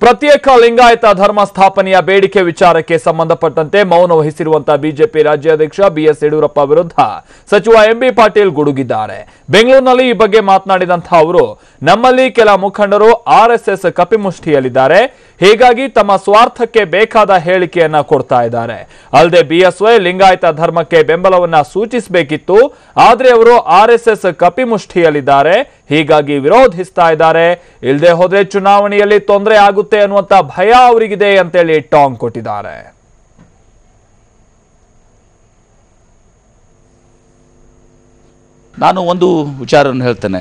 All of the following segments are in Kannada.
ಪ್ರತ್ಯೇಕ ಲಿಂಗಾಯತ ಧರ್ಮ ಸ್ಥಾಪನೆಯ ಬೇಡಿಕೆ ವಿಚಾರಕ್ಕೆ ಸಂಬಂಧಪಟ್ಟಂತೆ ಮೌನ ವಹಿಸಿರುವಂತಹ ಬಿಜೆಪಿ ರಾಜ್ಯಾಧ್ಯಕ್ಷ ಬಿಎಸ್ ಯಡಿಯೂರಪ್ಪ ವಿರುದ್ಧ ಸಚಿವ ಎಂಬಿ ಪಾಟೀಲ್ ಗುಡುಗಿದ್ದಾರೆ. ಬೆಂಗಳೂರಿನಲ್ಲಿ ಈ ಬಗ್ಗೆ ಮಾತನಾಡಿದಂತಹ ಅವರು, ನಮ್ಮಲ್ಲಿ ಕೆಲ ಮುಖಂಡರು ಆರ್ಎಸ್ಎಸ್ ಕಪಿಮುಷ್ಟಿಯಲ್ಲಿದ್ದಾರೆ, ಹೀಗಾಗಿ ತಮ್ಮ ಸ್ವಾರ್ಥಕ್ಕೆ ಬೇಕಾದ ಹೇಳಿಕೆಯನ್ನ ಕೊಡ್ತಾ ಇದ್ದಾರೆ. ಅಲ್ಲದೆ ಬಿಎಸ್ವೈ ಲಿಂಗಾಯತ ಧರ್ಮಕ್ಕೆ ಬೆಂಬಲವನ್ನ ಸೂಚಿಸಬೇಕಿತ್ತು, ಆದ್ರೆ ಅವರು ಆರ್ಎಸ್ಎಸ್ ಕಪಿಮುಷ್ಟಿಯಲ್ಲಿದ್ದಾರೆ, ಹೀಗಾಗಿ ವಿರೋಧಿಸ್ತಾ ಇದ್ದಾರೆ. ಇಲ್ಲದೆ ಹೋದ್ರೆ ಚುನಾವಣೆಯಲ್ಲಿ ತೊಂದರೆ ಆಗುತ್ತೆ ಅನ್ನುವಂತ ಭಯ ಅವರಿಗಿದೆ ಅಂತೇಳಿ ಟಾಂಗ್ ಕೊಟ್ಟಿದ್ದಾರೆ. ನಾನು ಒಂದು ವಿಚಾರವನ್ನು ಹೇಳ್ತೇನೆ.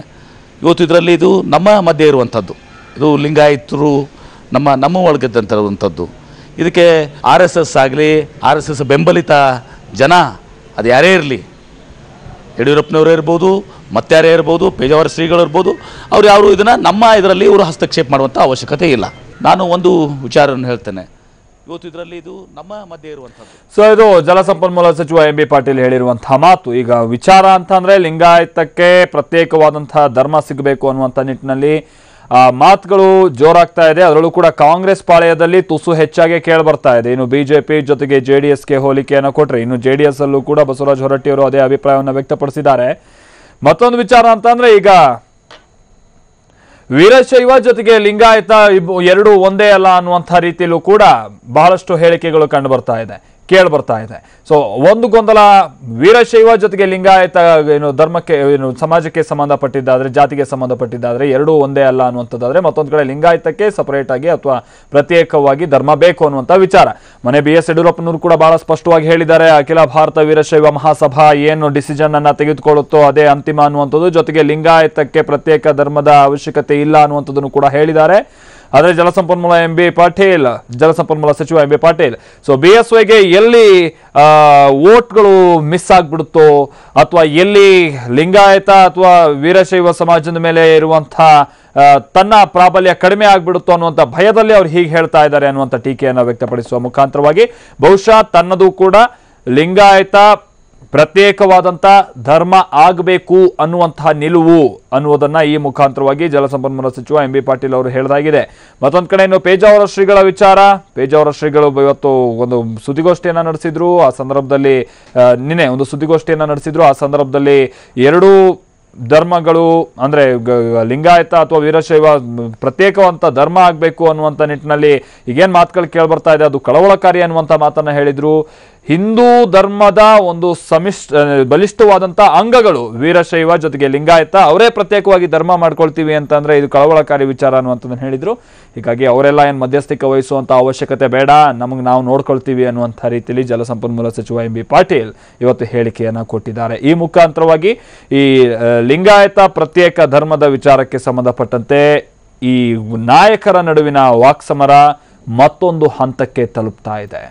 ಇವತ್ತು ಇದರಲ್ಲಿ ಇದು ನಮ್ಮ ಮಧ್ಯೆ ಇರುವಂಥದ್ದು, ಇದು ಲಿಂಗಾಯತರು ನಮ್ಮ ಒಳಗಿದ್ದಂಥದ್ದು. ಇದಕ್ಕೆ ಆರ್ ಎಸ್ ಎಸ್ ಆಗಲಿ, ಆರ್ ಎಸ್ ಎಸ್ ಬೆಂಬಲಿತ ಜನ ಅದು ಯಾರೇ ಇರಲಿ, ಯಡಿಯೂರಪ್ಪನವರೇ ಇರ್ಬೋದು, ಮತ್ತಾರೇ ಇರ್ಬೋದು, ಪೇಜಾವರ ಶ್ರೀಗಳು ಇರ್ಬೋದು, ಅವ್ರು ಯಾರು ಇದನ್ನು ನಮ್ಮ ಇದರಲ್ಲಿ ಇವರು ಹಸ್ತಕ್ಷೇಪ ಮಾಡುವಂಥ ಅವಶ್ಯಕತೆ ಇಲ್ಲ. ನಾನು ಒಂದು ವಿಚಾರವನ್ನು ಹೇಳ್ತೇನೆ. ಇವತ್ತು ಇದರಲ್ಲಿ ಇದು ನಮ್ಮ ಮಧ್ಯೆ ಇರುವಂಥದ್ದು. ಸೊ ಇದು ಜಲಸಂಪನ್ಮೂಲ ಸಚಿವ ಎಂಬಿ ಪಾಟೀಲ್ ಹೇಳಿರುವಂತಹ ಮಾತು. ಈಗ ವಿಚಾರ ಅಂತಂದ್ರೆ ಲಿಂಗಾಯತಕ್ಕೆ ಪ್ರತ್ಯೇಕವಾದಂತಹ ಧರ್ಮ ಸಿಗಬೇಕು ಅನ್ನುವಂಥ ನಿಟ್ಟಿನಲ್ಲಿ ಮಾತುಗಳು ಜೋರಾಗ್ತಾ ಇದೆ. ಅದರಲ್ಲೂ ಕೂಡ ಕಾಂಗ್ರೆಸ್ ಪಾಳೆಯದಲ್ಲಿ ತುಸು ಹೆಚ್ಚಾಗಿ ಕೇಳಿ ಬರ್ತಾ ಇದೆ. ಇನ್ನು ಬಿಜೆಪಿ ಜೊತೆಗೆ ಜೆಡಿಎಸ್ಗೆ ಹೋಲಿಕೆಯನ್ನು ಕೊಟ್ಟರೆ, ಇನ್ನು ಜೆಡಿಎಸ್ ಅಲ್ಲೂ ಕೂಡ ಬಸವರಾಜ ಹೊರಟ್ಟಿ ಅವರು ಅದೇ ಅಭಿಪ್ರಾಯವನ್ನು ವ್ಯಕ್ತಪಡಿಸಿದ್ದಾರೆ. ಮತ್ತೊಂದು ವಿಚಾರ ಅಂತಂದ್ರೆ, ಈಗ ವೀರಶೈವ ಜೊತೆಗೆ ಲಿಂಗಾಯತ ಎರಡು ಒಂದೇ ಅಲ್ಲ ಅನ್ನುವಂಥ ರೀತಿಯಲ್ಲೂ ಕೂಡ ಬಹಳಷ್ಟು ಹೇಳಿಕೆಗಳು ಕಂಡು ಬರ್ತಾ ಇದೆ, ಕೇಳಿ ಬರ್ತಾ ಇದೆ. ಸೊ ಒಂದು ಗೊಂದಲ, ವೀರಶೈವ ಜೊತೆಗೆ ಲಿಂಗಾಯತ ಏನು ಧರ್ಮಕ್ಕೆ ಏನು ಸಮಾಜಕ್ಕೆ ಸಂಬಂಧಪಟ್ಟಿದ್ದಾದ್ರೆ, ಜಾತಿಗೆ ಸಂಬಂಧಪಟ್ಟಿದ್ದಾದ್ರೆ ಎರಡೂ ಒಂದೇ ಅಲ್ಲ ಅನ್ನುವಂಥದ್ದಾದ್ರೆ, ಮತ್ತೊಂದು ಕಡೆ ಲಿಂಗಾಯತಕ್ಕೆ ಸಪರೇಟ್ ಆಗಿ ಅಥವಾ ಪ್ರತ್ಯೇಕವಾಗಿ ಧರ್ಮ ಬೇಕು ಅನ್ನುವಂಥ ವಿಚಾರ. ಮನೆ ಬಿ ಎಸ್ ಯಡಿಯೂರಪ್ಪನವರು ಕೂಡ ಬಹಳ ಸ್ಪಷ್ಟವಾಗಿ ಹೇಳಿದ್ದಾರೆ, ಅಖಿಲ ಭಾರತ ವೀರಶೈವ ಮಹಾಸಭಾ ಏನು ಡಿಸಿಷನ್ ಅನ್ನ ತೆಗೆದುಕೊಳ್ಳುತ್ತೋ ಅದೇ ಅಂತಿಮ ಅನ್ನುವಂಥದ್ದು. ಜೊತೆಗೆ ಲಿಂಗಾಯತಕ್ಕೆ ಪ್ರತ್ಯೇಕ ಧರ್ಮದ ಅವಶ್ಯಕತೆ ಇಲ್ಲ ಅನ್ನುವಂಥದ್ದನ್ನು ಕೂಡ ಹೇಳಿದ್ದಾರೆ. ಆದರೆ ಜಲಸಂಪನ್ಮೂಲ ಸಚಿವ ಎಂಬಿ ಪಾಟೀಲ್, ಸೊ ಬಿಎಸ್ವೈಗೆ ಎಲ್ಲಿ ವೋಟ್ಗಳು ಮಿಸ್ ಆಗ್ಬಿಡುತ್ತೋ ಅಥವಾ ಎಲ್ಲಿ ಲಿಂಗಾಯತ ಅಥವಾ ವೀರಶೈವ ಸಮಾಜದ ಮೇಲೆ ಇರುವಂತಹ ತನ್ನ ಪ್ರಾಬಲ್ಯ ಕಡಿಮೆ ಆಗ್ಬಿಡುತ್ತೋ ಅನ್ನುವಂಥ ಭಯದಲ್ಲಿ ಅವ್ರು ಹೀಗೆ ಹೇಳ್ತಾ ಇದ್ದಾರೆ ಅನ್ನುವಂಥ ಟೀಕೆಯನ್ನು ವ್ಯಕ್ತಪಡಿಸುವ ಮುಖಾಂತರವಾಗಿ ಬಹುಶಃ ತನ್ನದು ಕೂಡ ಲಿಂಗಾಯತ ಪ್ರತ್ಯೇಕವಾದಂಥ ಧರ್ಮ ಆಗಬೇಕು ಅನ್ನುವಂತಹ ನಿಲುವು ಅನ್ನುವುದನ್ನ ಈ ಮುಖಾಂತರವಾಗಿ ಜಲಸಂಪನ್ಮೂಲ ಸಚಿವ ಎಂಬಿ ಪಾಟೀಲ್ ಅವರು ಹೇಳಿದಾಗಿದೆ. ಮತ್ತೊಂದು ಕಡೆ ಇನ್ನು ಪೇಜಾವರ ಶ್ರೀಗಳ ವಿಚಾರ. ಪೇಜಾವರ ಶ್ರೀಗಳು ಇವತ್ತು ಒಂದು ಸುದ್ದಿಗೋಷ್ಠಿಯನ್ನು ನಡೆಸಿದ್ರು. ಆ ಸಂದರ್ಭದಲ್ಲಿ ನಿನ್ನೆ ಒಂದು ಸುದ್ದಿಗೋಷ್ಠಿಯನ್ನು ನಡೆಸಿದ್ರು. ಆ ಸಂದರ್ಭದಲ್ಲಿ ಎರಡೂ ಧರ್ಮಗಳು ಅಂದ್ರೆ ಲಿಂಗಾಯತ ಅಥವಾ ವೀರಶೈವ ಪ್ರತ್ಯೇಕವಂತ ಧರ್ಮ ಆಗಬೇಕು ಅನ್ನುವಂಥ ನಿಟ್ಟಿನಲ್ಲಿ ಈಗೇನು ಮಾತುಗಳು ಕೇಳ್ಬರ್ತಾ ಇದೆ ಅದು ಕಳವಳಕಾರಿ ಅನ್ನುವಂಥ ಮಾತನ್ನ ಹೇಳಿದ್ರು. ಹಿಂದೂ ಧರ್ಮದ ಒಂದು ಬಲಿಷ್ಠವಾದಂಥ ಅಂಗಗಳು ವೀರಶೈವ ಜೊತೆಗೆ ಲಿಂಗಾಯತ, ಅವರೇ ಪ್ರತ್ಯೇಕವಾಗಿ ಧರ್ಮ ಮಾಡ್ಕೊಳ್ತೀವಿ ಅಂತಂದ್ರೆ ಇದು ಕಳವಳಕಾರಿ ವಿಚಾರ ಅನ್ನುವಂಥದ್ದನ್ನು ಹೇಳಿದ್ರು. ಹೀಗಾಗಿ ಅವರೆಲ್ಲ ಏನು ಮಧ್ಯಸ್ಥಿಕೆ ವಹಿಸುವಂಥ ಅವಶ್ಯಕತೆ ಬೇಡ, ನಮಗೆ ನಾವು ನೋಡ್ಕೊಳ್ತೀವಿ ಅನ್ನುವಂಥ ರೀತಿಯಲ್ಲಿ ಜಲಸಂಪನ್ಮೂಲ ಸಚಿವ ಎಂಬಿ ಪಾಟೀಲ್ ಇವತ್ತು ಹೇಳಿಕೆಯನ್ನು ಕೊಟ್ಟಿದ್ದಾರೆ. ಈ ಮುಖಾಂತರವಾಗಿ ಈ ಲಿಂಗಾಯತ ಪ್ರತ್ಯೇಕ ಧರ್ಮದ ವಿಚಾರಕ್ಕೆ ಸಂಬಂಧಪಟ್ಟಂತೆ ಈ ನಾಯಕರ ನಡುವಿನ ವಾಕ್ಸಮರ ಮತ್ತೊಂದು ಹಂತಕ್ಕೆ ತಲುಪ್ತಾ ಇದೆ.